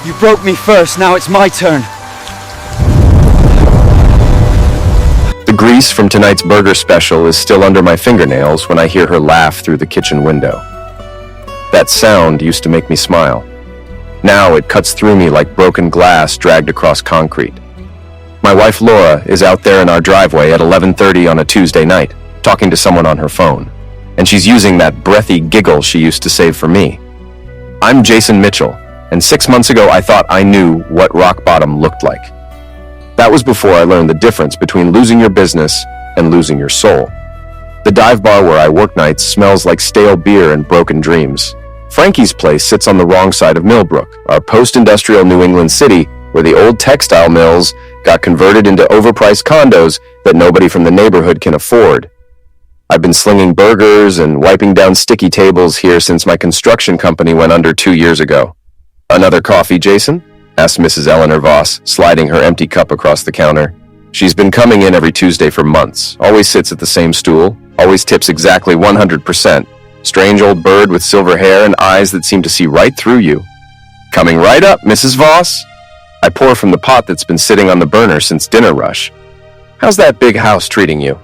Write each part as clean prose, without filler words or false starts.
You broke me first, now it's my turn. The grease from tonight's burger special is still under my fingernails when I hear her laugh through the kitchen window. That sound used to make me smile. Now it cuts through me like broken glass dragged across concrete. My wife Laura is out there in our driveway at 11:30 on a Tuesday night, talking to someone on her phone. And she's using that breathy giggle she used to save for me. I'm Jason Mitchell, and 6 months ago I thought I knew what rock bottom looked like. That was before I learned the difference between losing your business and losing your soul. The dive bar where I work nights smells like stale beer and broken dreams. Frankie's place sits on the wrong side of Millbrook, our post-industrial New England city where the old textile mills got converted into overpriced condos that nobody from the neighborhood can afford. I've been slinging burgers and wiping down sticky tables here since my construction company went under 2 years ago. Another coffee, Jason? Asked Mrs. Eleanor Voss, sliding her empty cup across the counter. She's been coming in every Tuesday for months, always sits at the same stool, always tips exactly 100%. Strange old bird with silver hair and eyes that seem to see right through you. Coming right up, Mrs. Voss. I pour from the pot that's been sitting on the burner since dinner rush. How's that big house treating you?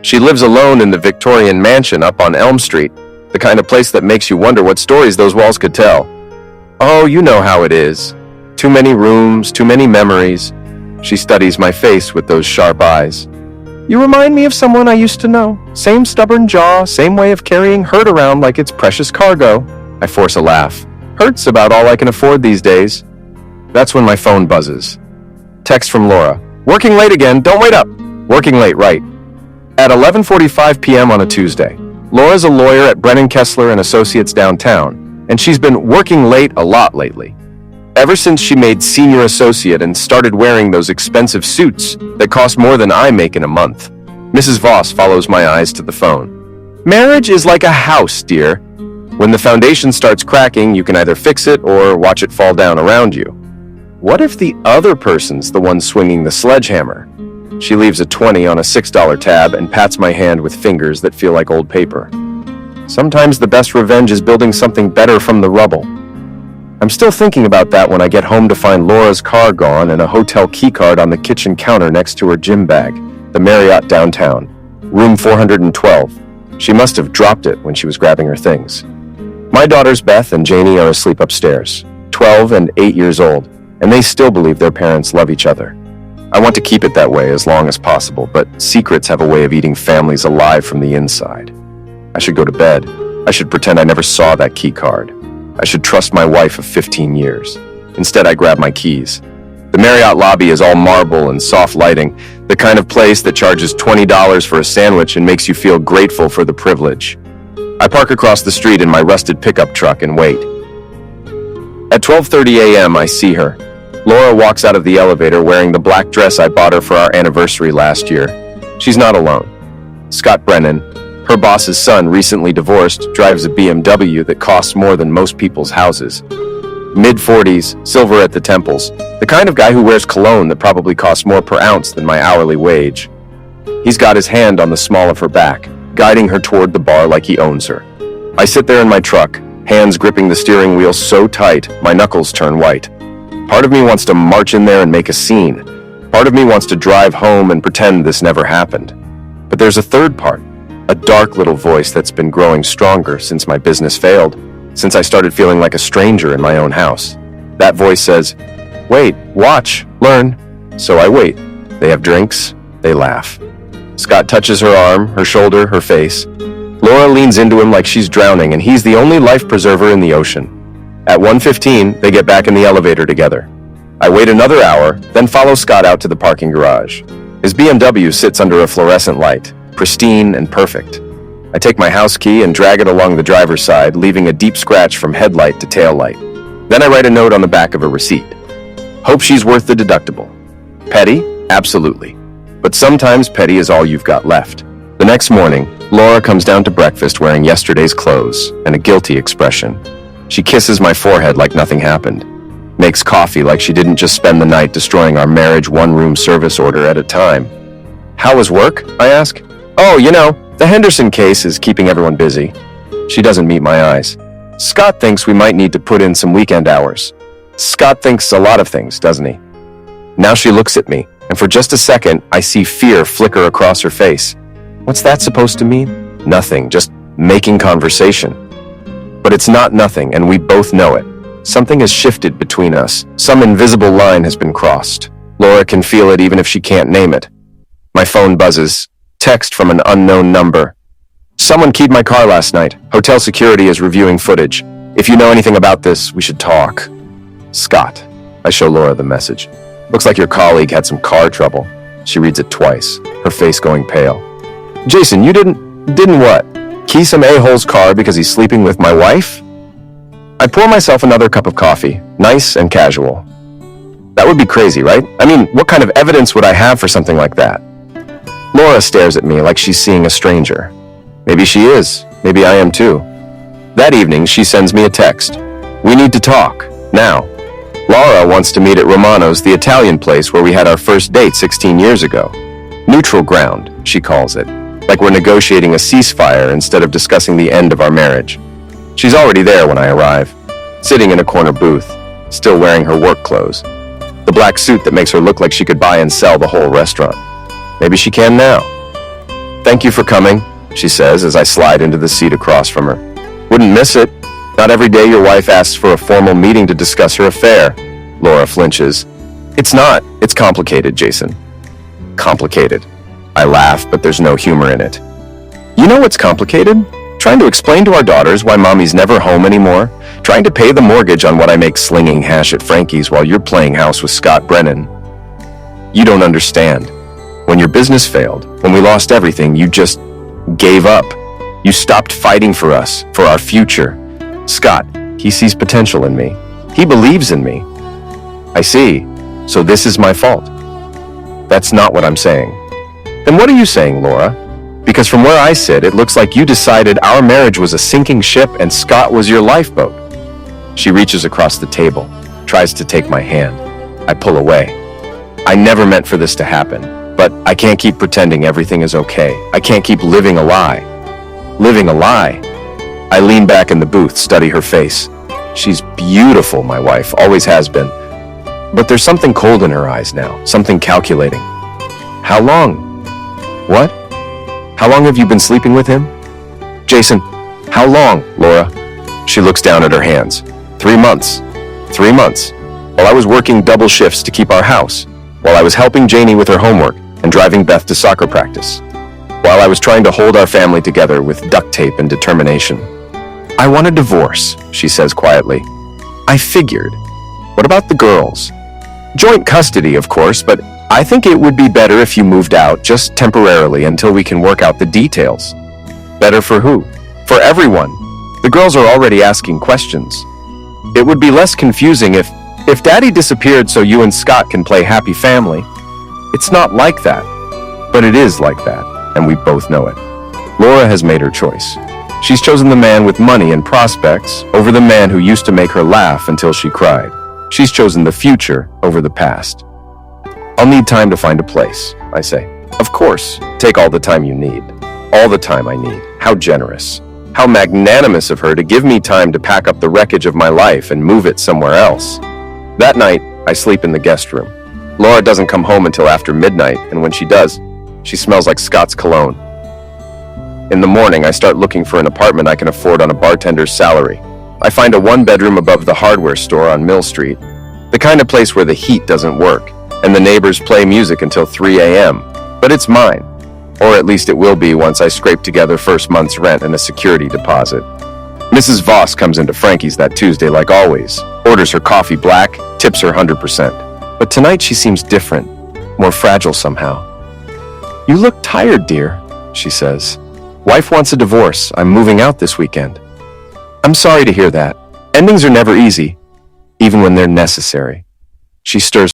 She lives alone in the Victorian mansion up on Elm Street, the kind of place that makes you wonder what stories those walls could tell. Oh, you know how it is. Too many rooms, too many memories. She studies my face with those sharp eyes. You remind me of someone I used to know. Same stubborn jaw, same way of carrying hurt around like it's precious cargo. I force a laugh. Hurt's about all I can afford these days. That's when my phone buzzes. Text from Laura. Working late again, don't wait up. Working late, right. At 11:45 p.m. on a Tuesday. Laura's a lawyer at Brennan Kessler and Associates downtown, and she's been working late a lot lately. Ever since she made senior associate and started wearing those expensive suits that cost more than I make in a month. Mrs. Voss follows my eyes to the phone. Marriage is like a house, dear. When the foundation starts cracking, you can either fix it or watch it fall down around you. What if the other person's the one swinging the sledgehammer? She leaves a 20 on a $6 tab and pats my hand with fingers that feel like old paper. Sometimes the best revenge is building something better from the rubble. I'm still thinking about that when I get home to find Laura's car gone and a hotel keycard on the kitchen counter next to her gym bag, the Marriott downtown, room 412. She must have dropped it when she was grabbing her things. My daughters Beth and Janie are asleep upstairs, 12 and 8 years old, and they still believe their parents love each other. I want to keep it that way as long as possible, but secrets have a way of eating families alive from the inside. I should go to bed. I should pretend I never saw that key card. I should trust my wife of 15 years. Instead, I grab my keys. The Marriott lobby is all marble and soft lighting, the kind of place that charges $20 for a sandwich and makes you feel grateful for the privilege. I park across the street in my rusted pickup truck and wait. At 12:30 a.m., I see her. Laura walks out of the elevator wearing the black dress I bought her for our anniversary last year. She's not alone. Scott Brennan, her boss's son, recently divorced, drives a BMW that costs more than most people's houses. Mid-40s, silver at the temples, the kind of guy who wears cologne that probably costs more per ounce than my hourly wage. He's got his hand on the small of her back, guiding her toward the bar like he owns her. I sit there in my truck, hands gripping the steering wheel so tight, my knuckles turn white. Part of me wants to march in there and make a scene. Part of me wants to drive home and pretend this never happened. But there's a third part. A dark little voice that's been growing stronger since my business failed, since I started feeling like a stranger in my own house. That voice says, wait, watch, learn. So I wait. They have drinks, they laugh. Scott touches her arm, her shoulder, her face. Laura leans into him like she's drowning, and he's the only life preserver in the ocean. At 1:15, they get back in the elevator together. I wait another hour, then follow Scott out to the parking garage. His BMW sits under a fluorescent light, pristine and perfect. I take my house key and drag it along the driver's side, leaving a deep scratch from headlight to taillight. Then I write a note on the back of a receipt. Hope she's worth the deductible. Petty? Absolutely. But sometimes petty is all you've got left. The next morning, Laura comes down to breakfast wearing yesterday's clothes and a guilty expression. She kisses my forehead like nothing happened. Makes coffee like she didn't just spend the night destroying our marriage one-room service order at a time. How was work? I ask. Oh, you know, the Henderson case is keeping everyone busy. She doesn't meet my eyes. Scott thinks we might need to put in some weekend hours. Scott thinks a lot of things, doesn't he? Now she looks at me, and for just a second, I see fear flicker across her face. What's that supposed to mean? Nothing, just making conversation. But it's not nothing, and we both know it. Something has shifted between us. Some invisible line has been crossed. Laura can feel it even if she can't name it. My phone buzzes. Text from an unknown number. Someone keyed my car last night. Hotel security is reviewing footage. If you know anything about this, we should talk. Scott. I show Laura the message. Looks like your colleague had some car trouble. She reads it twice, her face going pale. Jason, you didn't what? Key some a-hole's car because he's sleeping with my wife? I pour myself another cup of coffee, nice and casual. That would be crazy, right? I mean, what kind of evidence would I have for something like that? Laura stares at me like she's seeing a stranger. Maybe she is. Maybe I am too. That evening, she sends me a text. We need to talk, now. Laura wants to meet at Romano's, the Italian place where we had our first date 16 years ago. Neutral ground, she calls it. Like we're negotiating a ceasefire instead of discussing the end of our marriage. She's already there when I arrive, sitting in a corner booth, still wearing her work clothes. The black suit that makes her look like she could buy and sell the whole restaurant. Maybe she can now. Thank you for coming, she says as I slide into the seat across from her. Wouldn't miss it. Not every day your wife asks for a formal meeting to discuss her affair. Laura flinches. It's not. It's complicated, Jason. Complicated. I laugh, but there's no humor in it. You know what's complicated? Trying to explain to our daughters why mommy's never home anymore. Trying to pay the mortgage on what I make slinging hash at Frankie's while you're playing house with Scott Brennan. You don't understand. When your business failed, when we lost everything, you just gave up. You stopped fighting for us, for our future. Scott, he sees potential in me. He believes in me. I see. So this is my fault. That's not what I'm saying. Then what are you saying, Laura? Because from where I sit, it looks like you decided our marriage was a sinking ship and Scott was your lifeboat. She reaches across the table, tries to take my hand. I pull away. I never meant for this to happen, but I can't keep pretending everything is okay. I can't keep living a lie. Living a lie. I lean back in the booth, study her face. She's beautiful, my wife, always has been. But there's something cold in her eyes now, something calculating. How long? What? How long have you been sleeping with him? Jason, how long, Laura? She looks down at her hands. 3 months. 3 months. While I was working double shifts to keep our house. While I was helping Janie with her homework and driving Beth to soccer practice. While I was trying to hold our family together with duct tape and determination. I want a divorce, she says quietly. I figured. What about the girls? Joint custody, of course, but I think it would be better if you moved out just temporarily until we can work out the details. Better for who? For everyone. The girls are already asking questions. It would be less confusing if Daddy disappeared so you and Scott can play happy family. It's not like that, but it is like that, and we both know it. Laura has made her choice. She's chosen the man with money and prospects over the man who used to make her laugh until she cried. She's chosen the future over the past. I'll need time to find a place, I say. Of course, take all the time you need. All the time I need. How generous. How magnanimous of her to give me time to pack up the wreckage of my life and move it somewhere else. That night, I sleep in the guest room. Laura doesn't come home until after midnight, and when she does, she smells like Scott's cologne. In the morning, I start looking for an apartment I can afford on a bartender's salary. I find a one-bedroom above the hardware store on Mill Street, the kind of place where the heat doesn't work, and the neighbors play music until 3 a.m. But it's mine, or at least it will be once I scrape together first month's rent and a security deposit. Mrs. Voss comes into Frankie's that Tuesday like always, orders her coffee black, tips her 100%. But tonight she seems different, more fragile somehow. You look tired, dear, she says. Wife wants a divorce. I'm moving out this weekend. I'm sorry to hear that. Endings are never easy, even when they're necessary. She stirs.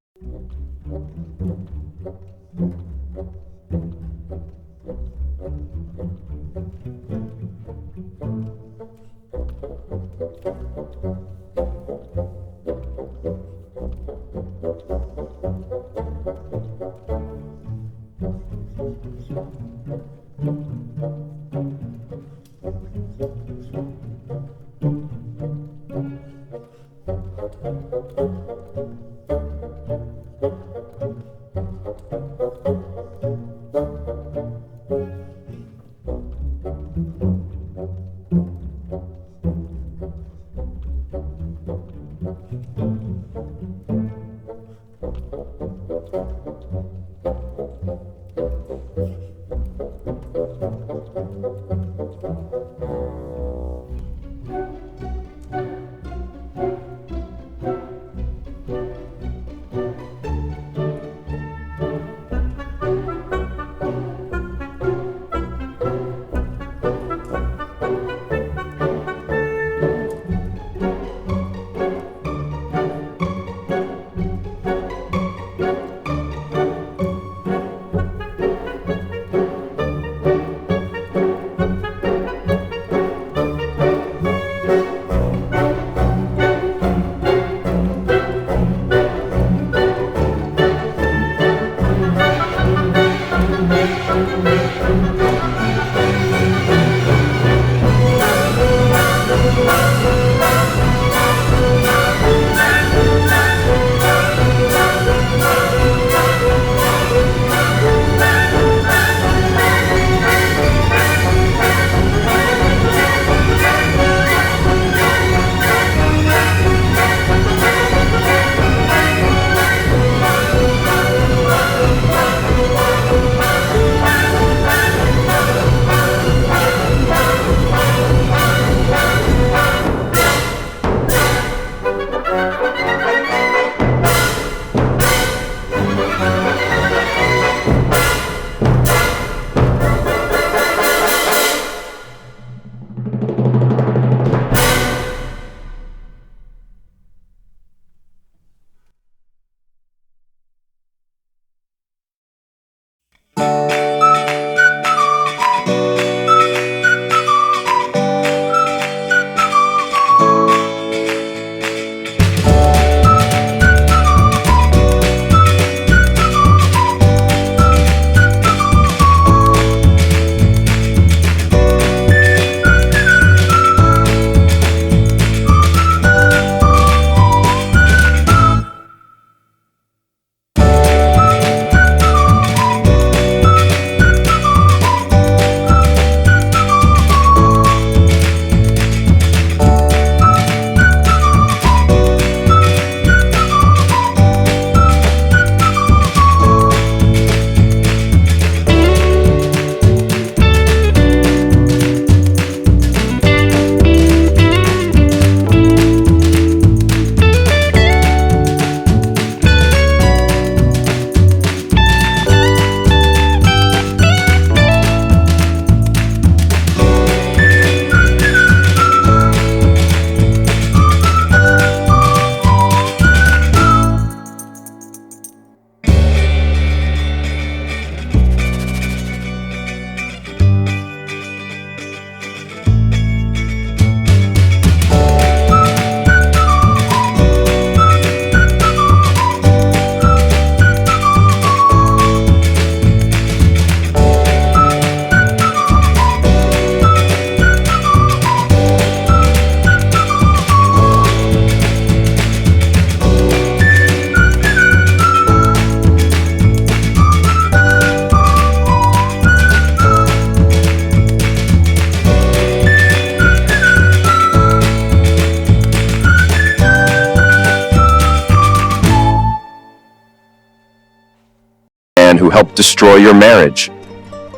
man who helped destroy your marriage.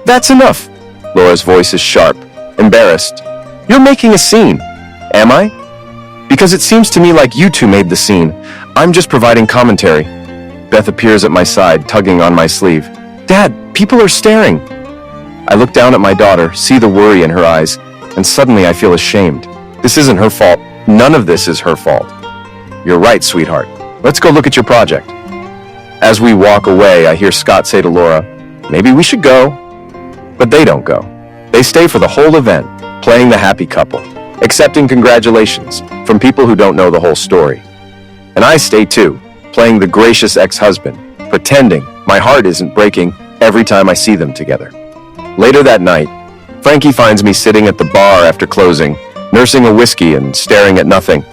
That's enough. Laura's voice is sharp, embarrassed. You're making a scene. Am I? Because it seems to me like you two made the scene. I'm just providing commentary. Beth appears at my side, tugging on my sleeve. Dad, people are staring. I look down at my daughter, see the worry in her eyes, and suddenly I feel ashamed. This isn't her fault. None of this is her fault. You're right, sweetheart. Let's go look at your project. As we walk away, I hear Scott say to Laura, maybe we should go. But they don't go. They stay for the whole event, playing the happy couple, accepting congratulations from people who don't know the whole story. And I stay too, playing the gracious ex-husband, pretending my heart isn't breaking every time I see them together. Later that night, Frankie finds me sitting at the bar after closing, nursing a whiskey and staring at nothing.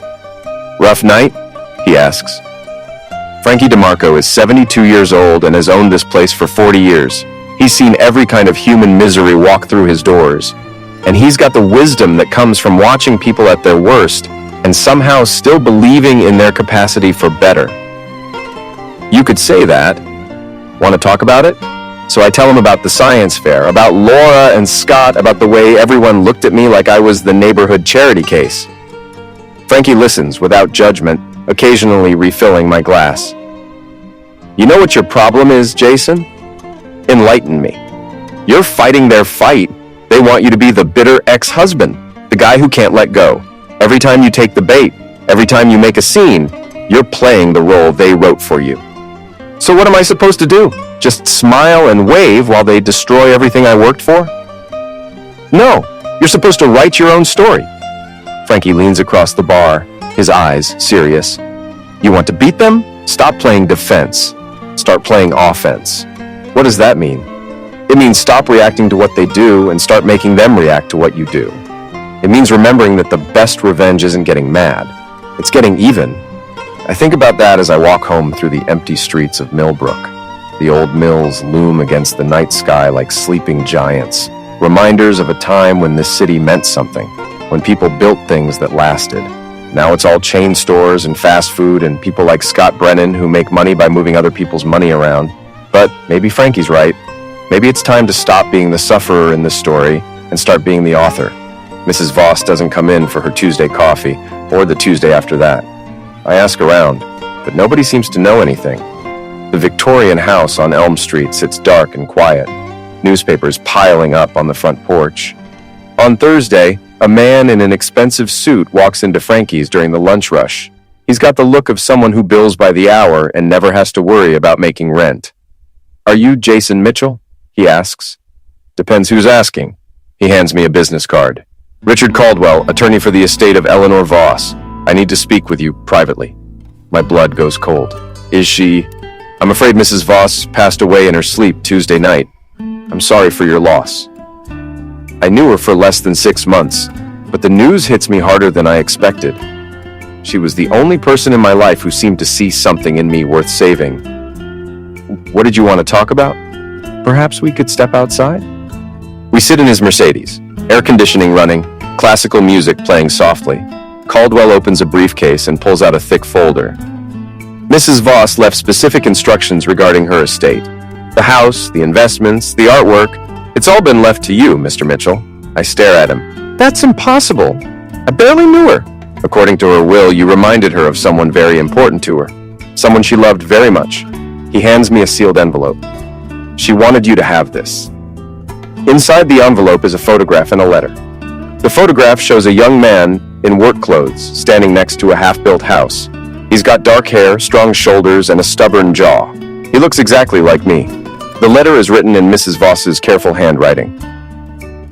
Rough night? he asks. Frankie DeMarco is 72 years old and has owned this place for 40 years. He's seen every kind of human misery walk through his doors. And he's got the wisdom that comes from watching people at their worst and somehow still believing in their capacity for better. You could say that. Want to talk about it? So I tell him about the science fair, about Laura and Scott, about the way everyone looked at me like I was the neighborhood charity case. Frankie listens without judgment, occasionally refilling my glass. You know what your problem is, Jason? Enlighten me. You're fighting their fight. They want you to be the bitter ex-husband, the guy who can't let go. Every time you take the bait, every time you make a scene, you're playing the role they wrote for you. So what am I supposed to do? Just smile and wave while they destroy everything I worked for? No, you're supposed to write your own story. Frankie leans across the bar, his eyes serious. You want to beat them? Stop playing defense. Start playing offense. What does that mean? It means stop reacting to what they do and start making them react to what you do. It means remembering that the best revenge isn't getting mad. It's getting even. I think about that as I walk home through the empty streets of Millbrook. The old mills loom against the night sky like sleeping giants, reminders of a time when this city meant something, when people built things that lasted. Now it's all chain stores and fast food and people like Scott Brennan who make money by moving other people's money around. But maybe Frankie's right. Maybe it's time to stop being the sufferer in this story and start being the author. Mrs. Voss doesn't come in for her Tuesday coffee or the Tuesday after that. I ask around, but nobody seems to know anything. The Victorian house on Elm Street sits dark and quiet, newspapers piling up on the front porch. On Thursday, a man in an expensive suit walks into Frankie's during the lunch rush. He's got the look of someone who bills by the hour and never has to worry about making rent. Are you Jason Mitchell? He asks. Depends who's asking. He hands me a business card. Richard Caldwell, attorney for the estate of Eleanor Voss. I need to speak with you privately. My blood goes cold. Is she... I'm afraid Mrs. Voss passed away in her sleep Tuesday night. I'm sorry for your loss. I knew her for less than 6 months, but the news hits me harder than I expected. She was the only person in my life who seemed to see something in me worth saving. What did you want to talk about? Perhaps we could step outside? We sit in his Mercedes, air conditioning running, classical music playing softly. Caldwell opens a briefcase and pulls out a thick folder. Mrs. Voss left specific instructions regarding her estate. The house, the investments, the artwork, it's all been left to you, Mr. Mitchell. I stare at him. That's impossible. I barely knew her. According to her will, you reminded her of someone very important to her. Someone she loved very much. He hands me a sealed envelope. She wanted you to have this. Inside the envelope is a photograph and a letter. The photograph shows a young man in work clothes standing next to a half-built house. He's got dark hair, strong shoulders, and a stubborn jaw. He looks exactly like me. The letter is written in Mrs. Voss's careful handwriting.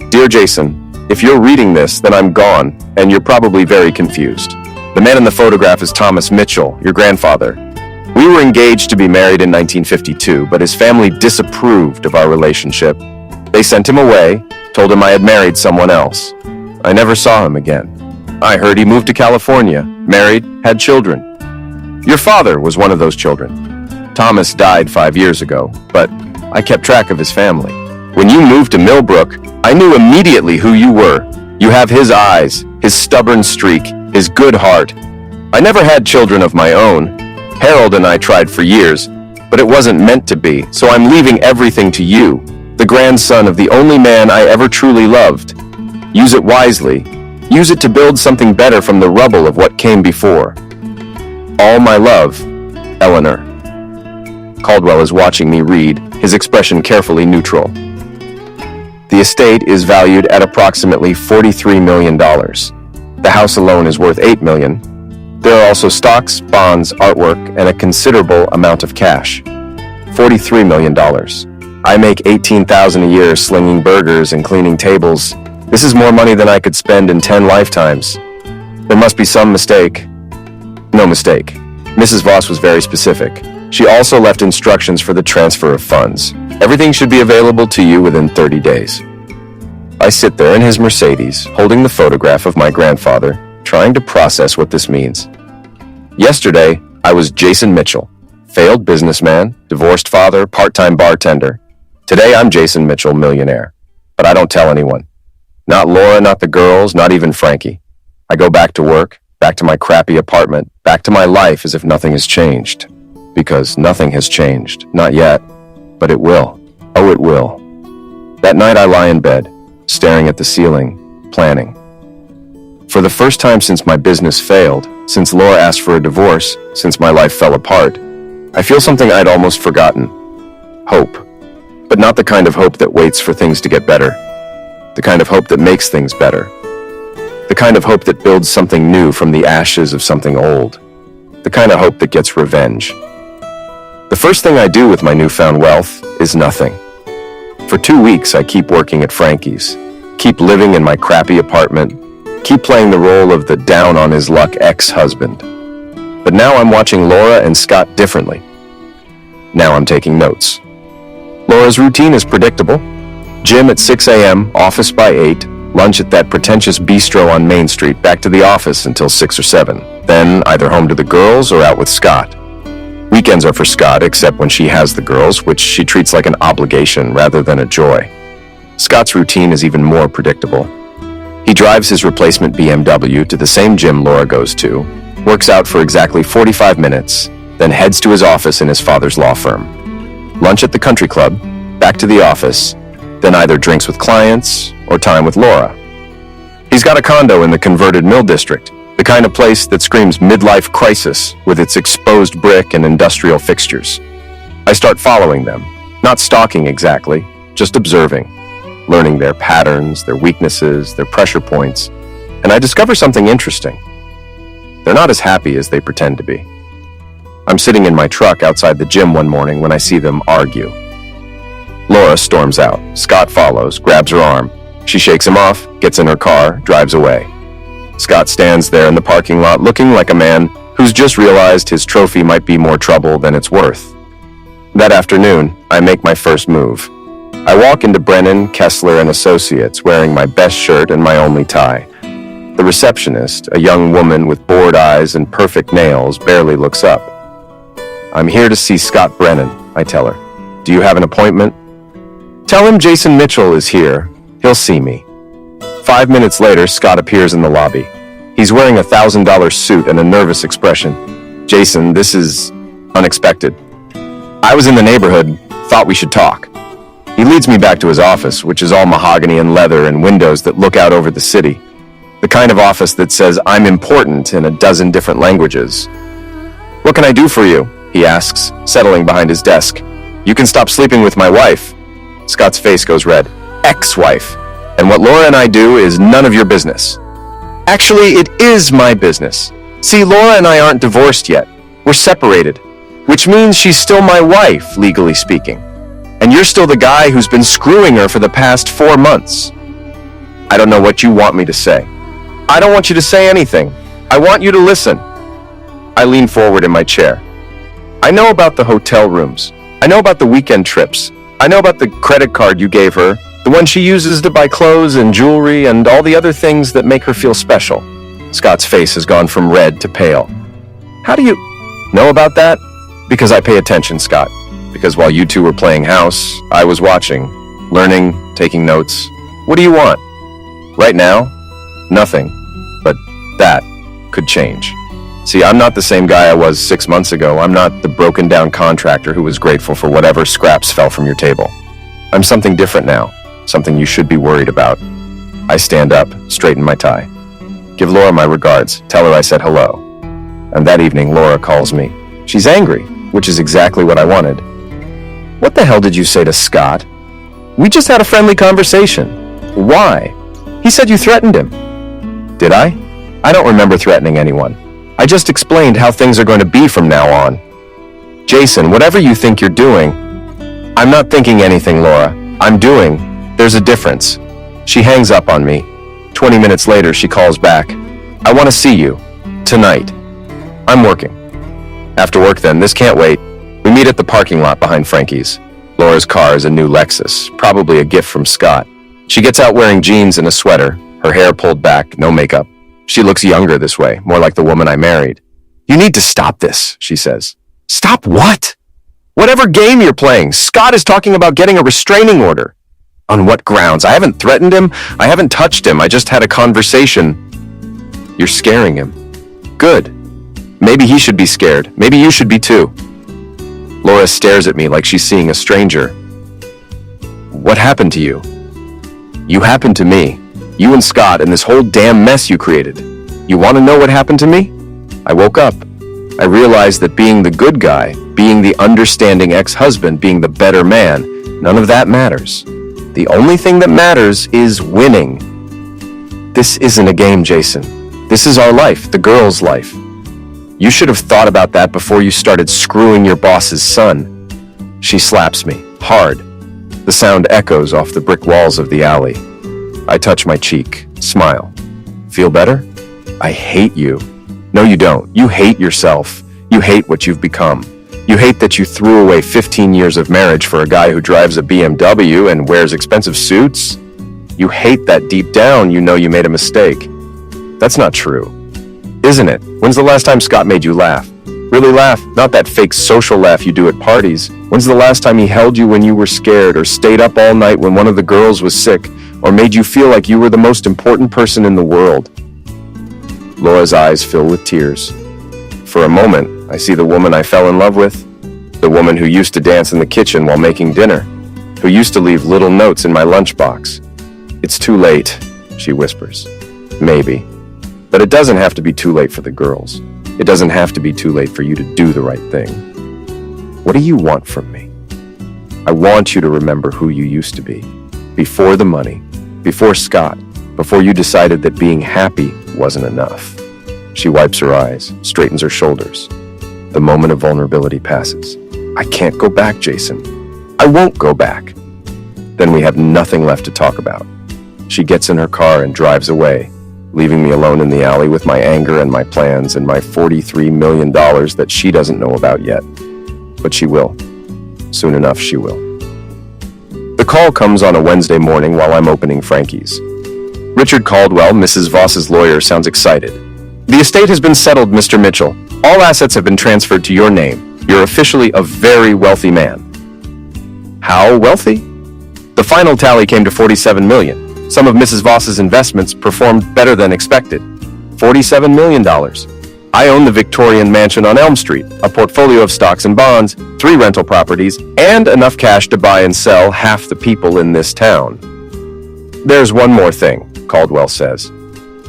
Dear Jason, if you're reading this, then I'm gone, and you're probably very confused. The man in the photograph is Thomas Mitchell, your grandfather. We were engaged to be married in 1952, but his family disapproved of our relationship. They sent him away, told him I had married someone else. I never saw him again. I heard he moved to California, married, had children. Your father was one of those children. Thomas died 5 years ago, but I kept track of his family. When you moved to Millbrook, I knew immediately who you were. You have his eyes, his stubborn streak, his good heart. I never had children of my own. Harold and I tried for years, but it wasn't meant to be, so I'm leaving everything to you, the grandson of the only man I ever truly loved. Use it wisely. Use it to build something better from the rubble of what came before. All my love, Eleanor. Caldwell is watching me read, his expression carefully neutral. The estate is valued at approximately $43 million. The house alone is worth $8 million. There are also stocks, bonds, artwork, and a considerable amount of cash. $43 million. I make $18,000 a year slinging burgers and cleaning tables. This is more money than I could spend in 10 lifetimes. There must be some mistake. No mistake. Mrs. Voss was very specific. She also left instructions for the transfer of funds. Everything should be available to you within 30 days. I sit there in his Mercedes, holding the photograph of my grandfather, trying to process what this means. Yesterday, I was Jason Mitchell, failed businessman, divorced father, part-time bartender. Today I'm Jason Mitchell, millionaire. But I don't tell anyone. Not Laura, not the girls, not even Frankie. I go back to work, back to my crappy apartment, back to my life as if nothing has changed. Because nothing has changed. Not yet. But it will. Oh, it will. That night I lie in bed, staring at the ceiling, planning. For the first time since my business failed, since Laura asked for a divorce, since my life fell apart, I feel something I'd almost forgotten. Hope. But not the kind of hope that waits for things to get better. The kind of hope that makes things better. The kind of hope that builds something new from the ashes of something old. The kind of hope that gets revenge. The first thing I do with my newfound wealth is nothing. For 2 weeks, I keep working at Frankie's, keep living in my crappy apartment, keep playing the role of the down-on-his-luck ex-husband. But now I'm watching Laura and Scott differently. Now I'm taking notes. Laura's routine is predictable. Gym at 6 a.m., office by 8, lunch at that pretentious bistro on Main Street, back to the office until 6 or 7. Then either home to the girls or out with Scott. Weekends are for Scott, except when she has the girls, which she treats like an obligation rather than a joy. Scott's routine is even more predictable. He drives his replacement BMW to the same gym Laura goes to, works out for exactly 45 minutes, then heads to his office in his father's law firm. Lunch at the country club, back to the office, then either drinks with clients or time with Laura. He's got a condo in the converted Mill District, the kind of place that screams midlife crisis with its exposed brick and industrial fixtures. I start following them, not stalking exactly, just observing, learning their patterns, their weaknesses, their pressure points, and I discover something interesting. They're not as happy as they pretend to be. I'm sitting in my truck outside the gym one morning when I see them argue. Laura storms out. Scott follows, grabs her arm. She shakes him off, gets in her car, drives away. Scott stands there in the parking lot looking like a man who's just realized his trophy might be more trouble than it's worth. That afternoon, I make my first move. I walk into Brennan, Kessler, and Associates wearing my best shirt and my only tie. The receptionist, a young woman with bored eyes and perfect nails, barely looks up. "I'm here to see Scott Brennan," I tell her. "Do you have an appointment?" "Tell him Jason Mitchell is here. He'll see me." 5 minutes later, Scott appears in the lobby. He's wearing a $1,000 suit and a nervous expression. "Jason, this is unexpected. I was in the neighborhood, thought we should talk." He leads me back to his office, which is all mahogany and leather and windows that look out over the city. The kind of office that says I'm important in a dozen different languages. "What can I do for you?" he asks, settling behind his desk. "You can stop sleeping with my wife." Scott's face goes red. "Ex-wife. And what Laura and I do is none of your business." "Actually, it is my business. See, Laura and I aren't divorced yet. We're separated, which means she's still my wife, legally speaking. And you're still the guy who's been screwing her for the past 4 months. I don't know what you want me to say." "I don't want you to say anything. I want you to listen." I lean forward in my chair. "I know about the hotel rooms. I know about the weekend trips. I know about the credit card you gave her, the one she uses to buy clothes and jewelry and all the other things that make her feel special." Scott's face has gone from red to pale. "How do you know about that?" "Because I pay attention, Scott. Because while you two were playing house, I was watching, learning, taking notes. What do you want?" "Right now, nothing. But that could change. See, I'm not the same guy I was 6 months ago. I'm not the broken-down contractor who was grateful for whatever scraps fell from your table. I'm something different now, something you should be worried about." I stand up, straighten my tie. "Give Laura my regards. Tell her I said hello." And that evening, Laura calls me. She's angry, which is exactly what I wanted. "What the hell did you say to Scott?" "We just had a friendly conversation." "Why?" "He said you threatened him." "Did I? I don't remember threatening anyone. I just explained how things are going to be from now on." "Jason, whatever you think you're doing..." "I'm not thinking anything, Laura. I'm doing. There's a difference." She hangs up on me. 20 minutes later, she calls back. "I want to see you. Tonight." "I'm working." "After work then, this can't wait." We meet at the parking lot behind Frankie's. Laura's car is a new Lexus, probably a gift from Scott. She gets out wearing jeans and a sweater, her hair pulled back, no makeup. She looks younger this way, more like the woman I married. You need to stop this, she says. Stop what? Whatever game you're playing, Scott is talking about getting a restraining order. On what grounds? I haven't threatened him. I haven't touched him. I just had a conversation. You're scaring him. Good. Maybe he should be scared. Maybe you should be too. Laura stares at me like she's seeing a stranger. What happened to you? You happened to me. You and Scott and this whole damn mess you created. You want to know what happened to me? I woke up. I realized that being the good guy, being the understanding ex-husband, being the better man, none of that matters. The only thing that matters is winning. This isn't a game, Jason. This is our life, the girl's life. You should have thought about that before you started screwing your boss's son. She slaps me, hard. The sound echoes off the brick walls of the alley. I touch my cheek, smile. Feel better? I hate you. No, you don't. You hate yourself. You hate what you've become. You hate that you threw away 15 years of marriage for a guy who drives a BMW and wears expensive suits. You hate that deep down you know you made a mistake. That's not true. Isn't it? When's the last time Scott made you laugh? Really laugh, not that fake social laugh you do at parties. When's the last time he held you when you were scared, or stayed up all night when one of the girls was sick, or made you feel like you were the most important person in the world? Laura's eyes fill with tears. For a moment, I see the woman I fell in love with, the woman who used to dance in the kitchen while making dinner, who used to leave little notes in my lunchbox. It's too late, she whispers. Maybe. But it doesn't have to be too late for the girls. It doesn't have to be too late for you to do the right thing. What do you want from me? I want you to remember who you used to be. Before the money, before Scott, before you decided that being happy wasn't enough. She wipes her eyes, straightens her shoulders. The moment of vulnerability passes. I can't go back, Jason. I won't go back. Then we have nothing left to talk about. She gets in her car and drives away, leaving me alone in the alley with my anger and my plans and my $43 million that she doesn't know about yet. But she will. Soon enough, she will. The call comes on a Wednesday morning while I'm opening Frankie's. Richard Caldwell, Mrs. Voss's lawyer, sounds excited. The estate has been settled, Mr. Mitchell. All assets have been transferred to your name. You're officially a very wealthy man. How wealthy? The final tally came to $47 million. Some of Mrs. Voss's investments performed better than expected. $47 million. I own the Victorian mansion on Elm Street, a portfolio of stocks and bonds, 3 rental properties, and enough cash to buy and sell half the people in this town. There's one more thing, Caldwell says.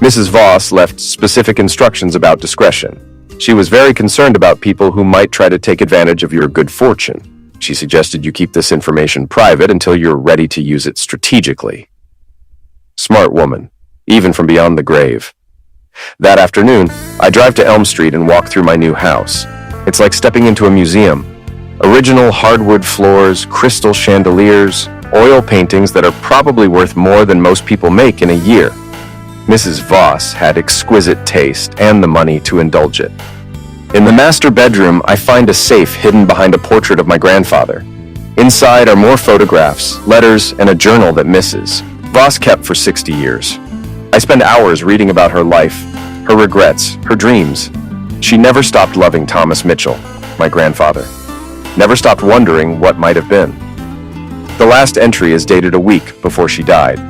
Mrs. Voss left specific instructions about discretion. She was very concerned about people who might try to take advantage of your good fortune. She suggested you keep this information private until you're ready to use it strategically. Smart woman, even from beyond the grave. That afternoon, I drive to Elm Street and walk through my new house. It's like stepping into a museum. Original hardwood floors, crystal chandeliers, oil paintings that are probably worth more than most people make in a year. Mrs. Voss had exquisite taste and the money to indulge it. In the master bedroom, I find a safe hidden behind a portrait of my grandfather. Inside are more photographs, letters, and a journal that Mrs. Voss kept for 60 years. I spend hours reading about her life, her regrets, her dreams. She never stopped loving Thomas Mitchell, my grandfather. Never stopped wondering what might have been. The last entry is dated a week before she died.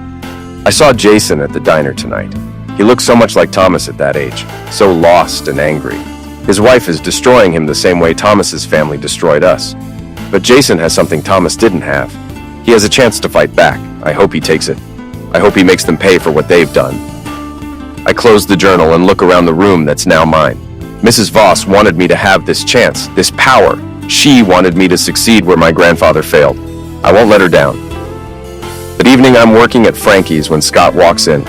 I saw Jason at the diner tonight. He looked so much like Thomas at that age, so lost and angry. His wife is destroying him the same way Thomas's family destroyed us. But Jason has something Thomas didn't have. He has a chance to fight back. I hope he takes it. I hope he makes them pay for what they've done. I close the journal and look around the room that's now mine. Mrs. Voss wanted me to have this chance, this power. She wanted me to succeed where my grandfather failed. I won't let her down. That evening, I'm working at Frankie's when Scott walks in.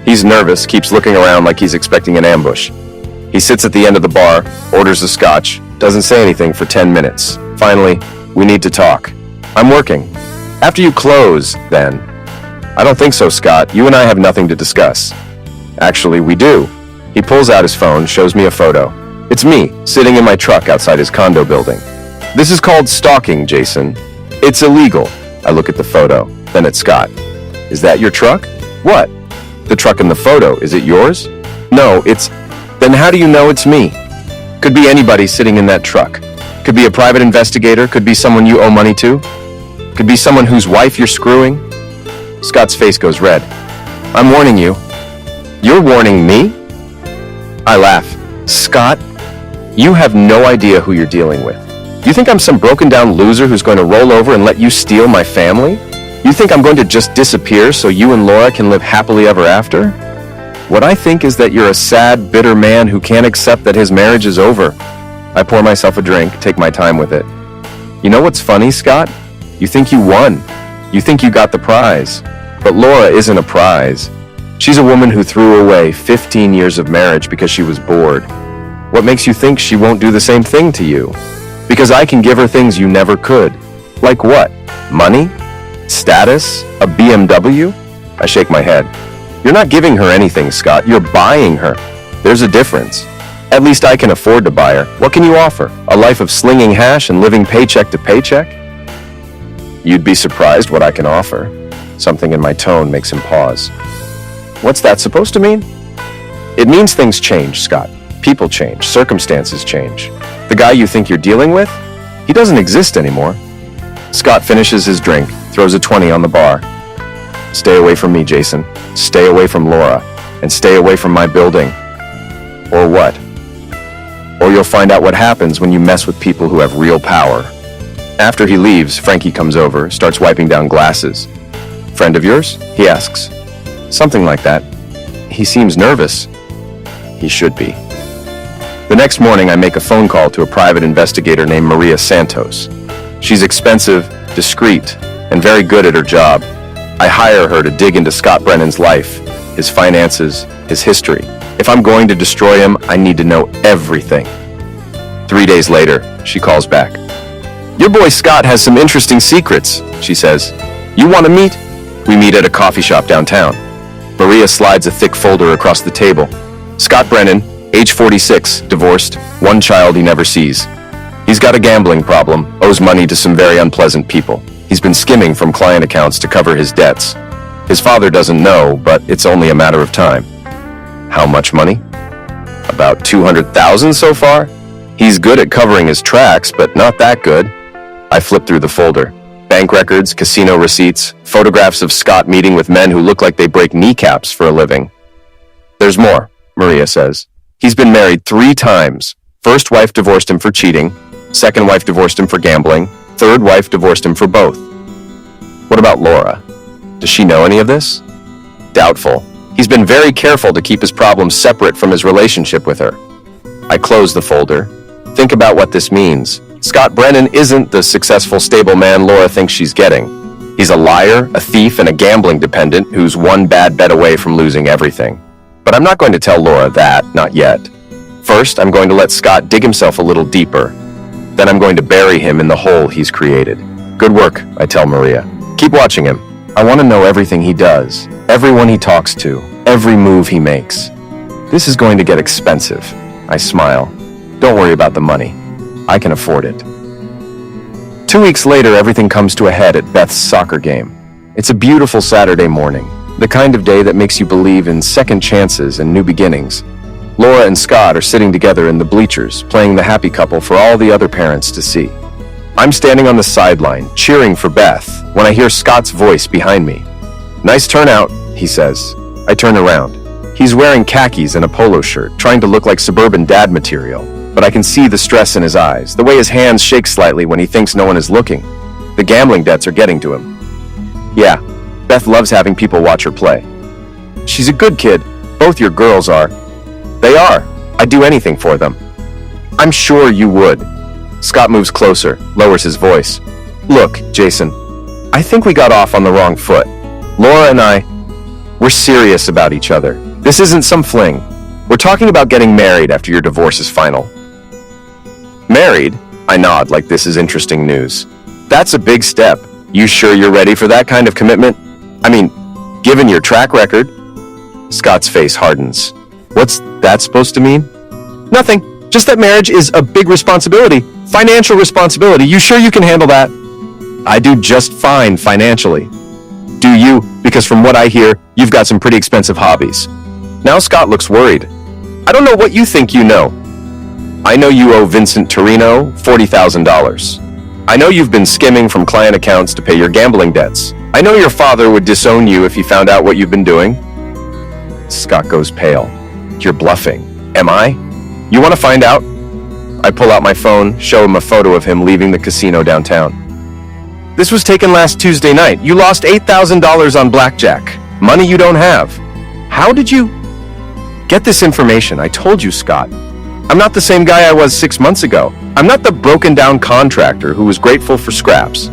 He's nervous, keeps looking around like he's expecting an ambush. He sits at the end of the bar, orders a scotch, doesn't say anything for 10 minutes. Finally, we need to talk. I'm working. After you close, then. I don't think so, Scott. You and I have nothing to discuss. Actually, we do. He pulls out his phone, shows me a photo. It's me, sitting in my truck outside his condo building. This is called stalking, Jason. It's illegal. I look at the photo, then at Scott. Is that your truck? What? The truck in the photo, is it yours? No, it's... Then how do you know it's me? Could be anybody sitting in that truck. Could be a private investigator, could be someone you owe money to. Could be someone whose wife you're screwing. Scott's face goes red. I'm warning you. You're warning me? I laugh. Scott, you have no idea who you're dealing with. You think I'm some broken down loser who's going to roll over and let you steal my family? You think I'm going to just disappear so you and Laura can live happily ever after? What I think is that you're a sad, bitter man who can't accept that his marriage is over. I pour myself a drink, take my time with it. You know what's funny, Scott? You think you won. You think you got the prize. But Laura isn't a prize. She's a woman who threw away 15 years of marriage because she was bored. What makes you think she won't do the same thing to you? Because I can give her things you never could. Like what? Money? Status? A BMW? I shake my head. You're not giving her anything, Scott. You're buying her. There's a difference. At least I can afford to buy her. What can you offer? A life of slinging hash and living paycheck to paycheck? You'd be surprised what I can offer. Something in my tone makes him pause. What's that supposed to mean? It means things change, Scott. People change. Circumstances change. The guy you think you're dealing with? He doesn't exist anymore. Scott finishes his drink, throws a 20 on the bar. Stay away from me, Jason. Stay away from Laura. And stay away from my building. Or what? Or you'll find out what happens when you mess with people who have real power. After he leaves, Frankie comes over, starts wiping down glasses. Friend of yours? He asks. Something like that. He seems nervous. He should be. The next morning, I make a phone call to a private investigator named Maria Santos. She's expensive, discreet, and very good at her job. I hire her to dig into Scott Brennan's life, his finances, his history. If I'm going to destroy him, I need to know everything. 3 days later, she calls back. Your boy Scott has some interesting secrets, she says. You want to meet? We meet at a coffee shop downtown. Maria slides a thick folder across the table. Scott Brennan, age 46, divorced, one child he never sees. He's got a gambling problem, owes money to some very unpleasant people. He's been skimming from client accounts to cover his debts. His father doesn't know, but it's only a matter of time. How much money? About 200,000 so far? He's good at covering his tracks, but not that good. I flip through the folder. Bank records, casino receipts, photographs of Scott meeting with men who look like they break kneecaps for a living. There's more, Maria says. He's been married 3 times. First wife divorced him for cheating. Second wife divorced him for gambling. Third wife divorced him for both. What about Laura? Does she know any of this? Doubtful. He's been very careful to keep his problems separate from his relationship with her. I close the folder. Think about what this means. Scott Brennan isn't the successful, stable man Laura thinks she's getting. He's a liar, a thief, and a gambling dependent who's one bad bet away from losing everything. But I'm not going to tell Laura that, not yet. First, I'm going to let Scott dig himself a little deeper. Then I'm going to bury him in the hole he's created. Good work, I tell Maria. Keep watching him. I want to know everything he does, everyone he talks to, every move he makes. This is going to get expensive. I smile. Don't worry about the money. I can afford it. 2 weeks later, everything comes to a head at Beth's soccer game. It's a beautiful Saturday morning, the kind of day that makes you believe in second chances and new beginnings. Laura and Scott are sitting together in the bleachers, playing the happy couple for all the other parents to see. I'm standing on the sideline, cheering for Beth, when I hear Scott's voice behind me. Nice turnout, he says. I turn around. He's wearing khakis and a polo shirt, trying to look like suburban dad material. But I can see the stress in his eyes, the way his hands shake slightly when he thinks no one is looking. The gambling debts are getting to him. Yeah, Beth loves having people watch her play. She's a good kid. Both your girls are. They are. I'd do anything for them. I'm sure you would. Scott moves closer, lowers his voice. Look, Jason, I think we got off on the wrong foot. Laura and we're serious about each other. This isn't some fling. We're talking about getting married after your divorce is final. Married? I nod like this is interesting news. That's a big step. You sure you're ready for that kind of commitment? I mean, given your track record? Scott's face hardens. What's that supposed to mean? Nothing. Just that marriage is a big responsibility. Financial responsibility. You sure you can handle that? I do just fine financially. Do you? Because from what I hear, you've got some pretty expensive hobbies. Now Scott looks worried. I don't know what you think you know. I know you owe Vincent Torino $40,000. I know you've been skimming from client accounts to pay your gambling debts. I know your father would disown you if he found out what you've been doing. Scott goes pale. You're bluffing. Am I? You want to find out? I pull out my phone, show him a photo of him leaving the casino downtown. This was taken last Tuesday night. You lost $8,000 on blackjack. Money you don't have. How did you get this information? I told you, Scott. I'm not the same guy I was 6 months ago. I'm not the broken down contractor who was grateful for scraps.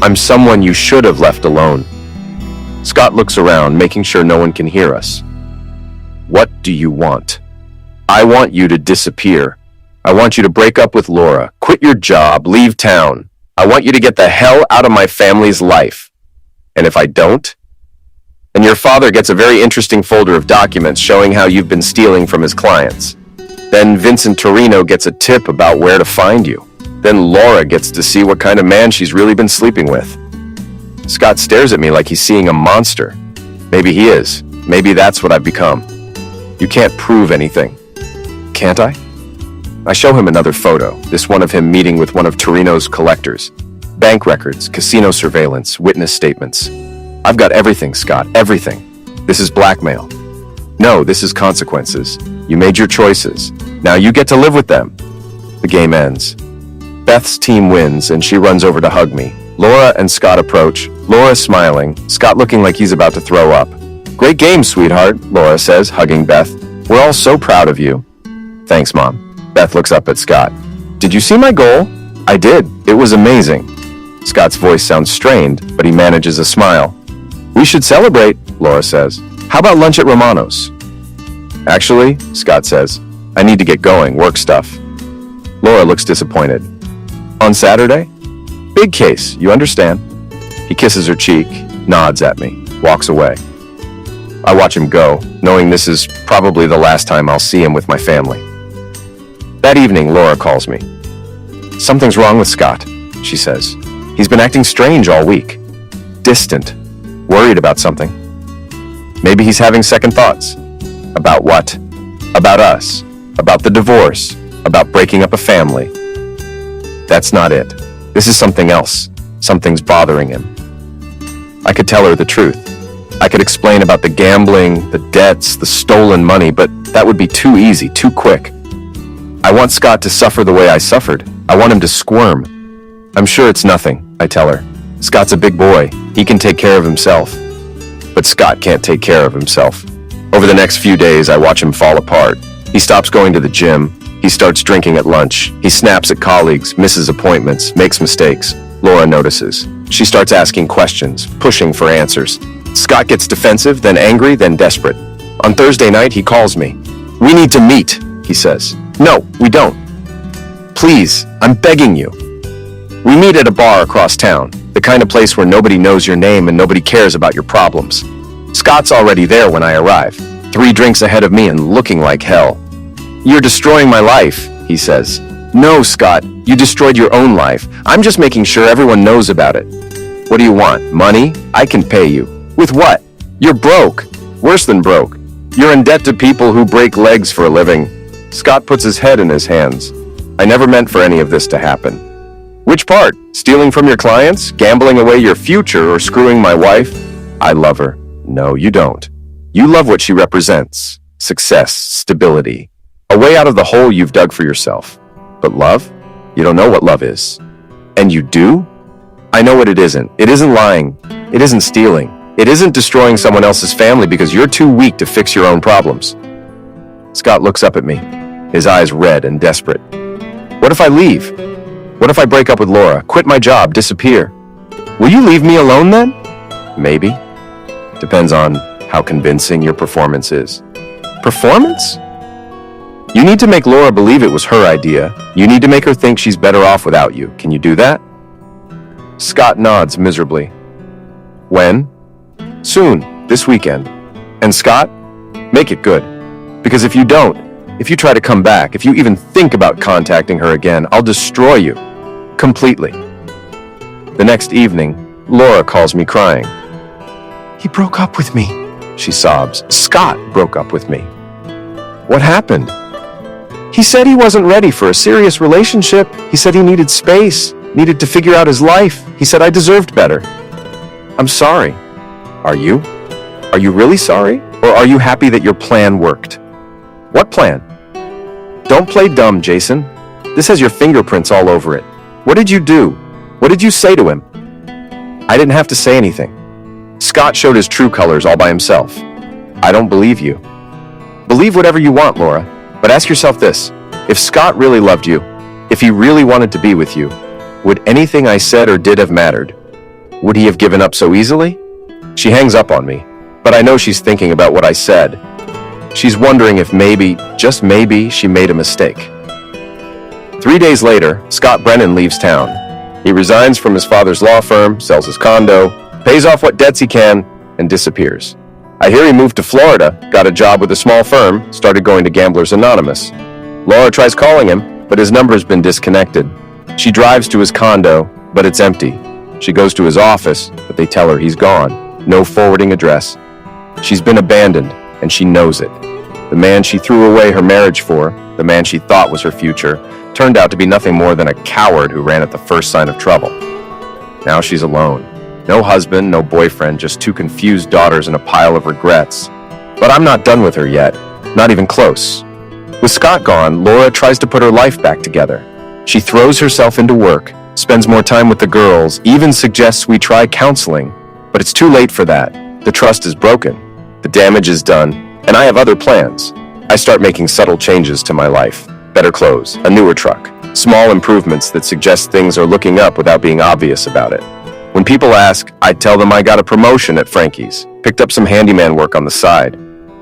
I'm someone you should have left alone. Scott looks around, making sure no one can hear us. What do you want? I want you to disappear. I want you to break up with Laura, quit your job, leave town. I want you to get the hell out of my family's life. And if I don't, then your father gets a very interesting folder of documents showing how you've been stealing from his clients. Then Vincent Torino gets a tip about where to find you. Then Laura gets to see what kind of man she's really been sleeping with. Scott stares at me like he's seeing a monster. Maybe he is. Maybe that's what I've become. You can't prove anything. Can't I? I show him another photo, this one of him meeting with one of Torino's collectors. Bank records, casino surveillance, witness statements. I've got everything, Scott, everything. This is blackmail. No, this is consequences. You made your choices. Now you get to live with them. The game ends. Beth's team wins, and she runs over to hug me. Laura and Scott approach, Laura smiling, Scott looking like he's about to throw up. Great game, sweetheart, Laura says, hugging Beth. We're all so proud of you. Thanks, Mom. Beth looks up at Scott. Did you see my goal? I did. It was amazing. Scott's voice sounds strained, but he manages a smile. We should celebrate, Laura says. How about lunch at Romano's? Actually, Scott says, I need to get going, work stuff. Laura looks disappointed. On Saturday? Big case, you understand? He kisses her cheek, nods at me, walks away. I watch him go, knowing this is probably the last time I'll see him with my family. That evening, Laura calls me. Something's wrong with Scott, she says. He's been acting strange all week. Distant. Worried about something. Maybe he's having second thoughts. About what? About us. About the divorce. About breaking up a family. That's not it. This is something else. Something's bothering him. I could tell her the truth. I could explain about the gambling, the debts, the stolen money, but that would be too easy, too quick. I want Scott to suffer the way I suffered. I want him to squirm. I'm sure it's nothing, I tell her. Scott's a big boy. He can take care of himself. But Scott can't take care of himself. Over the next few days, I watch him fall apart. He stops going to the gym. He starts drinking at lunch. He snaps at colleagues, misses appointments, makes mistakes. Laura notices. She starts asking questions, pushing for answers. Scott gets defensive, then angry, then desperate. On Thursday night, he calls me. We need to meet, he says. No, we don't. Please, I'm begging you. We meet at a bar across town, the kind of place where nobody knows your name and nobody cares about your problems. Scott's already there when I arrive, 3 drinks ahead of me and looking like hell. You're destroying my life, he says. No, Scott, you destroyed your own life. I'm just making sure everyone knows about it. What do you want? Money? I can pay you. With what? You're broke. Worse than broke. You're in debt to people who break legs for a living. Scott puts his head in his hands. I never meant for any of this to happen. Which part? Stealing from your clients? Gambling away your future? Or screwing my wife? I love her. No, you don't. You love what she represents. Success, stability. A way out of the hole you've dug for yourself. But love? You don't know what love is. And you do? I know what it isn't. It isn't lying. It isn't stealing. It isn't destroying someone else's family because you're too weak to fix your own problems. Scott looks up at me, his eyes red and desperate. What if I leave? What if I break up with Laura, quit my job, disappear? Will you leave me alone then? Maybe. Depends on how convincing your performance is. Performance? You need to make Laura believe it was her idea. You need to make her think she's better off without you. Can you do that? Scott nods miserably. When? Soon, this weekend. And Scott, make it good. Because if you don't, if you try to come back, if you even think about contacting her again, I'll destroy you. Completely. The next evening, Laura calls me crying. He broke up with me, she sobs. Scott broke up with me. What happened? He said he wasn't ready for a serious relationship. He said he needed space, needed to figure out his life. He said I deserved better. I'm sorry. Are you? Are you really sorry? Or are you happy that your plan worked? What plan? Don't play dumb, Jason. This has your fingerprints all over it. What did you do? What did you say to him? I didn't have to say anything. Scott showed his true colors all by himself. I don't believe you. Believe whatever you want, Laura, but ask yourself this. If Scott really loved you, if he really wanted to be with you, would anything I said or did have mattered? Would he have given up so easily? She hangs up on me, but I know she's thinking about what I said. She's wondering if maybe, just maybe, she made a mistake. 3 days later, Scott Brennan leaves town. He resigns from his father's law firm, sells his condo, pays off what debts he can, and disappears. I hear he moved to Florida, got a job with a small firm, started going to Gamblers Anonymous. Laura tries calling him, but his number's been disconnected. She drives to his condo, but it's empty. She goes to his office, but they tell her he's gone. No forwarding address. She's been abandoned, and she knows it. The man she threw away her marriage for, the man she thought was her future, turned out to be nothing more than a coward who ran at the first sign of trouble. Now she's alone. No husband, no boyfriend, just 2 confused daughters and a pile of regrets. But I'm not done with her yet. Not even close. With Scott gone, Laura tries to put her life back together. She throws herself into work, spends more time with the girls, even suggests we try counseling. But it's too late for that. The trust is broken. The damage is done, and I have other plans. I start making subtle changes to my life. Better clothes, a newer truck, small improvements that suggest things are looking up without being obvious about it. When people ask, I tell them I got a promotion at Frankie's, picked up some handyman work on the side.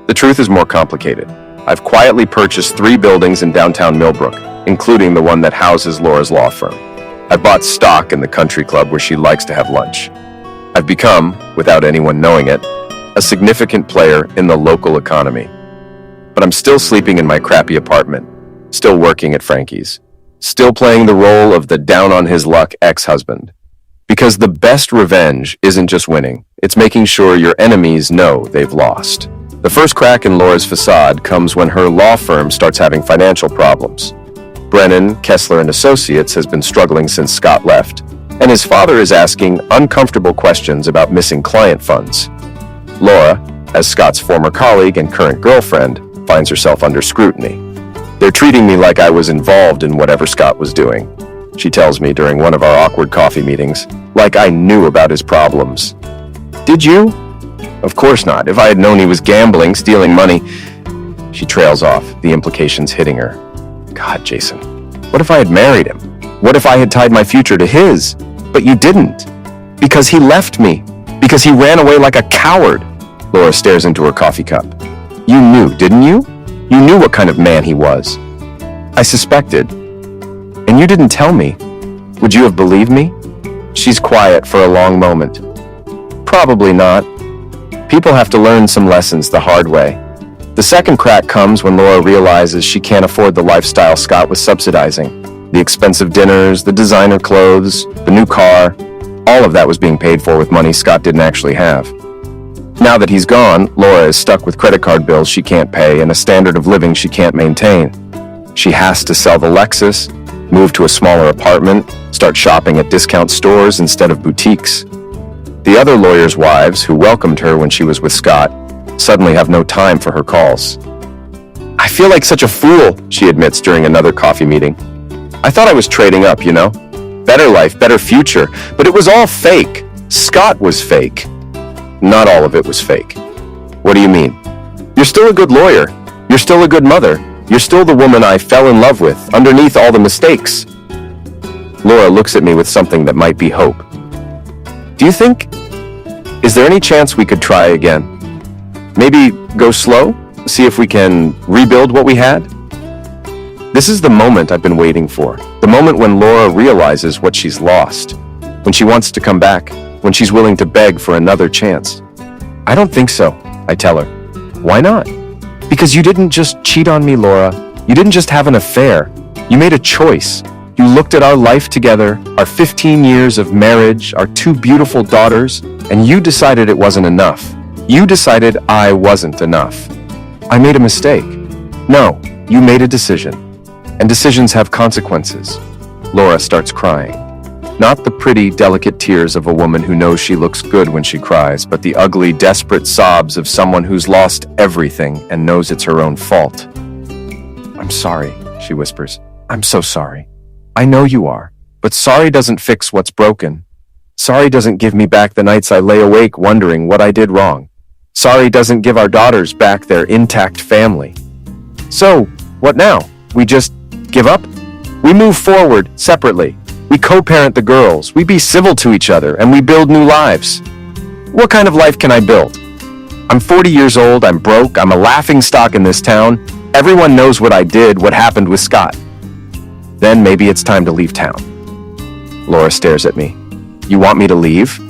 The truth is more complicated. I've quietly purchased 3 buildings in downtown Millbrook, including the one that houses Laura's law firm. I've bought stock in the country club where she likes to have lunch. I've become, without anyone knowing it, a significant player in the local economy. But I'm still sleeping in my crappy apartment, still working at Frankie's, still playing the role of the down-on-his-luck ex-husband. Because the best revenge isn't just winning, it's making sure your enemies know they've lost. The first crack in Laura's facade comes when her law firm starts having financial problems. Brennan, Kessler & Associates has been struggling since Scott left, and his father is asking uncomfortable questions about missing client funds. Laura, as Scott's former colleague and current girlfriend, finds herself under scrutiny. They're treating me like I was involved in whatever Scott was doing. She tells me during one of our awkward coffee meetings, like I knew about his problems. Did you? Of course not. If I had known he was gambling, stealing money. She trails off, the implications hitting her. God, Jason, what if I had married him? What if I had tied my future to his? But you didn't. Because he left me. Because he ran away like a coward. Laura stares into her coffee cup. You knew, didn't you? You knew what kind of man he was. I suspected. And you didn't tell me. Would you have believed me? She's quiet for a long moment. Probably not. People have to learn some lessons the hard way. The second crack comes when Laura realizes she can't afford the lifestyle Scott was subsidizing. The expensive dinners, the designer clothes, the new car, all of that was being paid for with money Scott didn't actually have. Now that he's gone, Laura is stuck with credit card bills she can't pay and a standard of living she can't maintain. She has to sell the Lexus, move to a smaller apartment, start shopping at discount stores instead of boutiques. The other lawyers' wives, who welcomed her when she was with Scott, suddenly have no time for her calls. I feel like such a fool, she admits during another coffee meeting. I thought I was trading up, you know? Better life, better future, but it was all fake. Scott was fake. Not all of it was fake. What do you mean? You're still a good lawyer. You're still a good mother. You're still the woman I fell in love with, underneath all the mistakes. Laura looks at me with something that might be hope. Do you think? Is there any chance we could try again? Maybe go slow? See if we can rebuild what we had? This is the moment I've been waiting for. The moment when Laura realizes what she's lost. When she wants to come back. When she's willing to beg for another chance. I don't think so, I tell her. Why not? Because you didn't just cheat on me, Laura. You didn't just have an affair. You made a choice. You looked at our life together, our 15 years of marriage, our 2 beautiful daughters, and you decided it wasn't enough. You decided I wasn't enough. I made a mistake. No, you made a decision. And decisions have consequences. Laura starts crying. Not the pretty, delicate tears of a woman who knows she looks good when she cries, but the ugly, desperate sobs of someone who's lost everything and knows it's her own fault. "I'm sorry," she whispers. "I'm so sorry. I know you are, but sorry doesn't fix what's broken. Sorry doesn't give me back the nights I lay awake wondering what I did wrong. Sorry doesn't give our daughters back their intact family. So, what now? We just give up? We move forward separately. We co-parent the girls, we be civil to each other, and we build new lives. What kind of life can I build? I'm 40 years old, I'm broke, I'm a laughingstock in this town. Everyone knows what I did, what happened with Scott. Then maybe it's time to leave town." Laura stares at me. "You want me to leave?"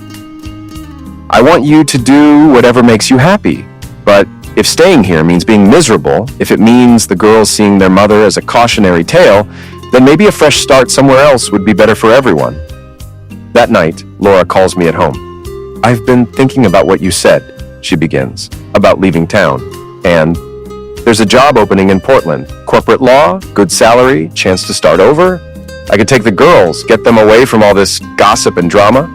"I want you to do whatever makes you happy. But if staying here means being miserable, if it means the girls seeing their mother as a cautionary tale, then maybe a fresh start somewhere else would be better for everyone." That night, Laura calls me at home. "I've been thinking about what you said," she begins, "about leaving town. And there's a job opening in Portland. Corporate law, good salary, chance to start over. I could take the girls, get them away from all this gossip and drama.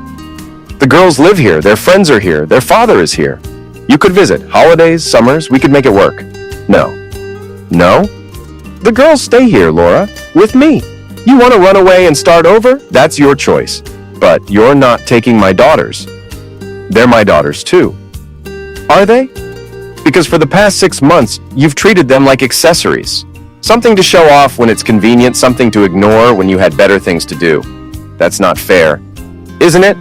The girls live here, their friends are here, their father is here. You could visit, holidays, summers, we could make it work." "No." "No? The girls stay here, Laura, with me. You want to run away and start over? That's your choice. But you're not taking my daughters. They're my daughters too." "Are they?" "Because for the past 6 months, you've treated them like accessories. Something to show off when it's convenient, something to ignore when you had better things to do. That's not fair. Isn't it?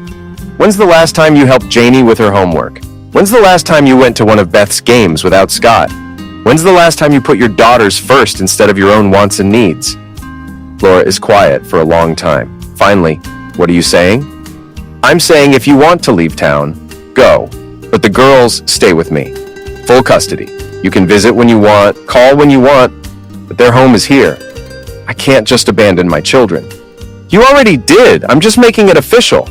When's the last time you helped Janie with her homework? When's the last time you went to one of Beth's games without Scott? When's the last time you put your daughters first instead of your own wants and needs?" Laura is quiet for a long time. Finally, "What are you saying?" "I'm saying if you want to leave town, go. But the girls stay with me. Full custody. You can visit when you want, call when you want, but their home is here. I can't just abandon my children." "You already did. I'm just making it official."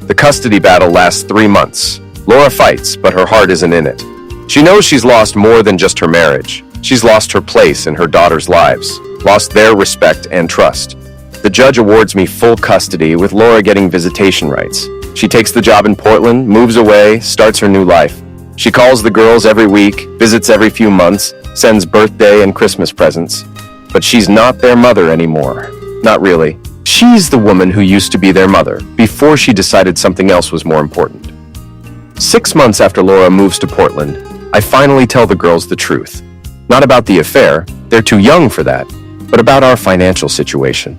The custody battle lasts 3 months. Laura fights, but her heart isn't in it. She knows she's lost more than just her marriage. She's lost her place in her daughters' lives, lost their respect and trust. The judge awards me full custody, with Laura getting visitation rights. She takes the job in Portland, moves away, starts her new life. She calls the girls every week, visits every few months, sends birthday and Christmas presents. But she's not their mother anymore. Not really. She's the woman who used to be their mother, before she decided something else was more important. 6 months after Laura moves to Portland, I finally tell the girls the truth. Not about the affair, they're too young for that, but about our financial situation.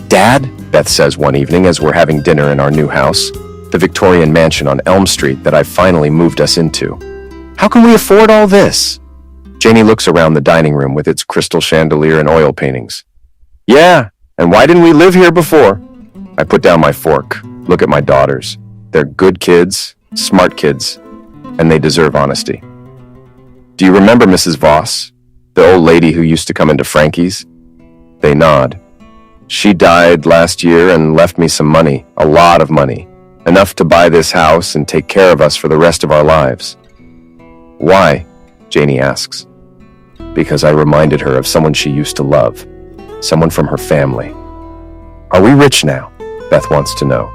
"Dad," Beth says one evening as we're having dinner in our new house, the Victorian mansion on Elm Street that I've finally moved us into. "How can we afford all this?" Janie looks around the dining room with its crystal chandelier and oil paintings. "Yeah, and why didn't we live here before?" I put down my fork, look at my daughters. They're good kids, smart kids, and they deserve honesty. "Do you remember Mrs. Voss, the old lady who used to come into Frankie's?" They nod. "She died last year and left me some money, a lot of money, enough to buy this house and take care of us for the rest of our lives." "Why?" Janie asks. "Because I reminded her of someone she used to love, someone from her family." "Are we rich now?" Beth wants to know.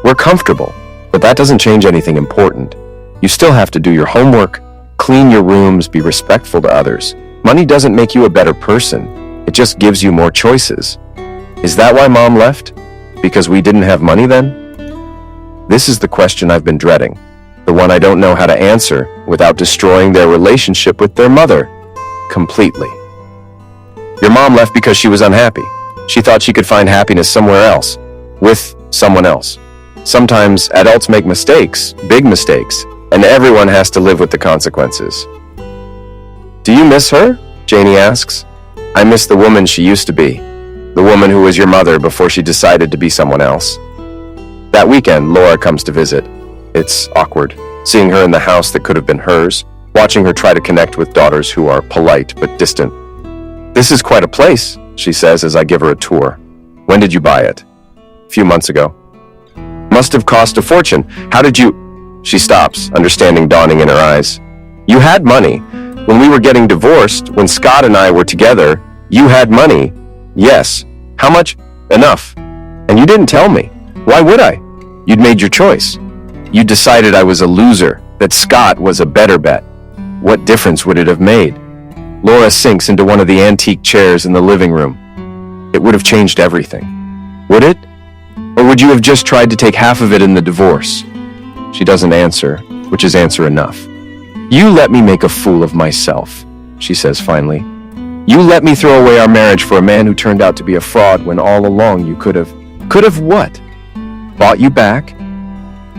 "We're comfortable, but that doesn't change anything important. You still have to do your homework, clean your rooms, be respectful to others. Money doesn't make you a better person. It just gives you more choices. Is that why Mom left? Because we didn't have money then?" This is the question I've been dreading, the one I don't know how to answer without destroying their relationship with their mother completely. "Your mom left because she was unhappy. She thought she could find happiness somewhere else, with someone else. Sometimes adults make mistakes, big mistakes, and everyone has to live with the consequences." "Do you miss her?" Janie asks. "I miss the woman she used to be, the woman who was your mother before she decided to be someone else." That weekend, Laura comes to visit. It's awkward, seeing her in the house that could have been hers, watching her try to connect with daughters who are polite but distant. "This is quite a place," she says as I give her a tour. "When did you buy it?" "A few months ago." "Must have cost a fortune. How did you—" She stops, understanding dawning in her eyes. "You had money. When we were getting divorced, when Scott and I were together, you had money. Yes. How much? Enough. And you didn't tell me. Why would I? You'd made your choice. You decided I was a loser, that Scott was a better bet. What difference would it have made? Laura sinks into one of the antique chairs in the living room. It would have changed everything. Would it? Or would you have just tried to take half of it in the divorce? She doesn't answer, which is answer enough. You let me make a fool of myself, she says finally. You let me throw away our marriage for a man who turned out to be a fraud when all along you could have what? Bought you back?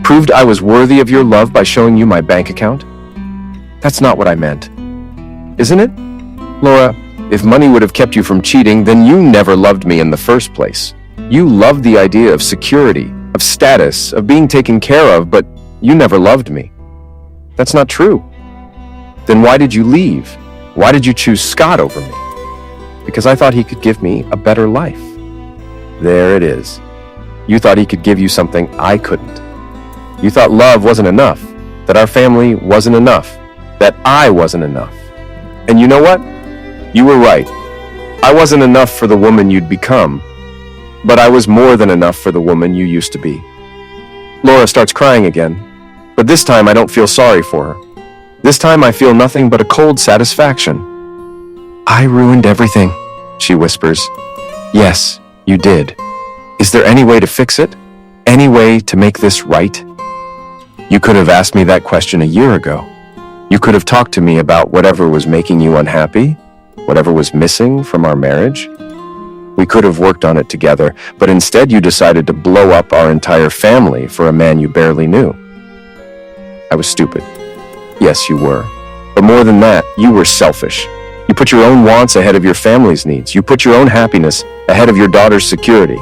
Proved I was worthy of your love by showing you my bank account? That's not what I meant. Isn't it? Laura, if money would have kept you from cheating, then you never loved me in the first place. You loved the idea of security, of status, of being taken care of, but you never loved me. That's not true. Then why did you leave? Why did you choose Scott over me? Because I thought he could give me a better life. There it is. You thought he could give you something I couldn't. You thought love wasn't enough, that our family wasn't enough, that I wasn't enough. And you know what? You were right. I wasn't enough for the woman you'd become, but I was more than enough for the woman you used to be. Laura starts crying again, but this time I don't feel sorry for her. This time I feel nothing but a cold satisfaction. I ruined everything, she whispers. Yes, you did. Is there any way to fix it? Any way to make this right? You could have asked me that question a year ago. You could have talked to me about whatever was making you unhappy, whatever was missing from our marriage. We could have worked on it together, but instead you decided to blow up our entire family for a man you barely knew. I was stupid. Yes, you were. But more than that, you were selfish. You put your own wants ahead of your family's needs. You put your own happiness ahead of your daughter's security.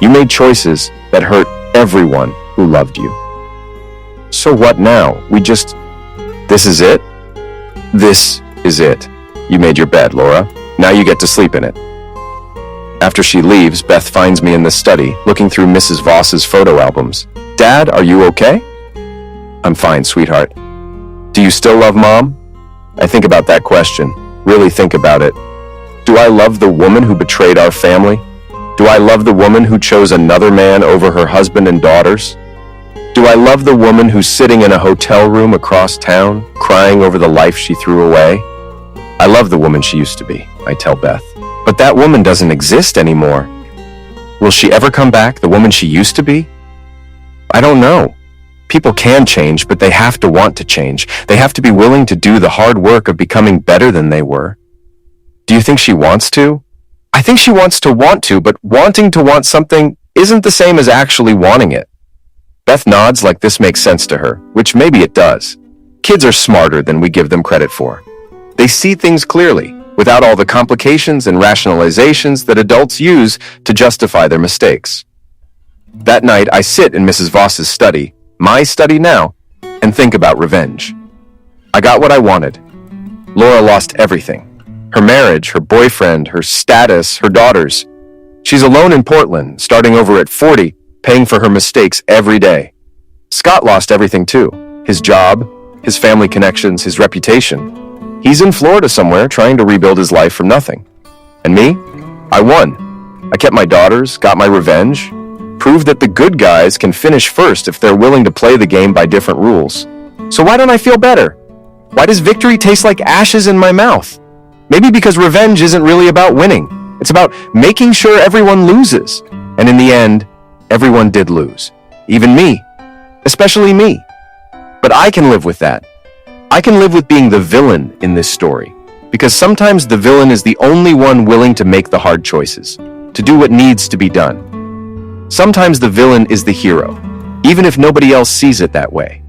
You made choices that hurt everyone who loved you. So what now? This is it? This is it. You made your bed, Laura. Now you get to sleep in it. After she leaves, Beth finds me in the study, looking through Mrs. Voss's photo albums. Dad, are you okay? I'm fine, sweetheart. Do you still love Mom? I think about that question. Really think about it. Do I love the woman who betrayed our family? Do I love the woman who chose another man over her husband and daughters? Do I love the woman who's sitting in a hotel room across town, crying over the life she threw away? I love the woman she used to be, I tell Beth. But that woman doesn't exist anymore. Will she ever come back, the woman she used to be? I don't know. People can change, but they have to want to change. They have to be willing to do the hard work of becoming better than they were. Do you think she wants to? I think she wants to, but wanting to want something isn't the same as actually wanting it. Beth nods like this makes sense to her, which maybe it does. Kids are smarter than we give them credit for. They see things clearly, without all the complications and rationalizations that adults use to justify their mistakes. That night, I sit in Mrs. Voss's study, my study now, and think about revenge. I got what I wanted. Laura lost everything. Her marriage, her boyfriend, her status, her daughters. She's alone in Portland, starting over at 40, paying for her mistakes every day. Scott lost everything too. His job, his family connections, his reputation. He's in Florida somewhere trying to rebuild his life from nothing. And me? I won. I kept my daughters, got my revenge, proved that the good guys can finish first if they're willing to play the game by different rules. So why don't I feel better? Why does victory taste like ashes in my mouth? Maybe because revenge isn't really about winning. It's about making sure everyone loses. And in the end, everyone did lose. Even me. Especially me. But I can live with that. I can live with being the villain in this story. Because sometimes the villain is the only one willing to make the hard choices, to do what needs to be done. Sometimes the villain is the hero, even if nobody else sees it that way.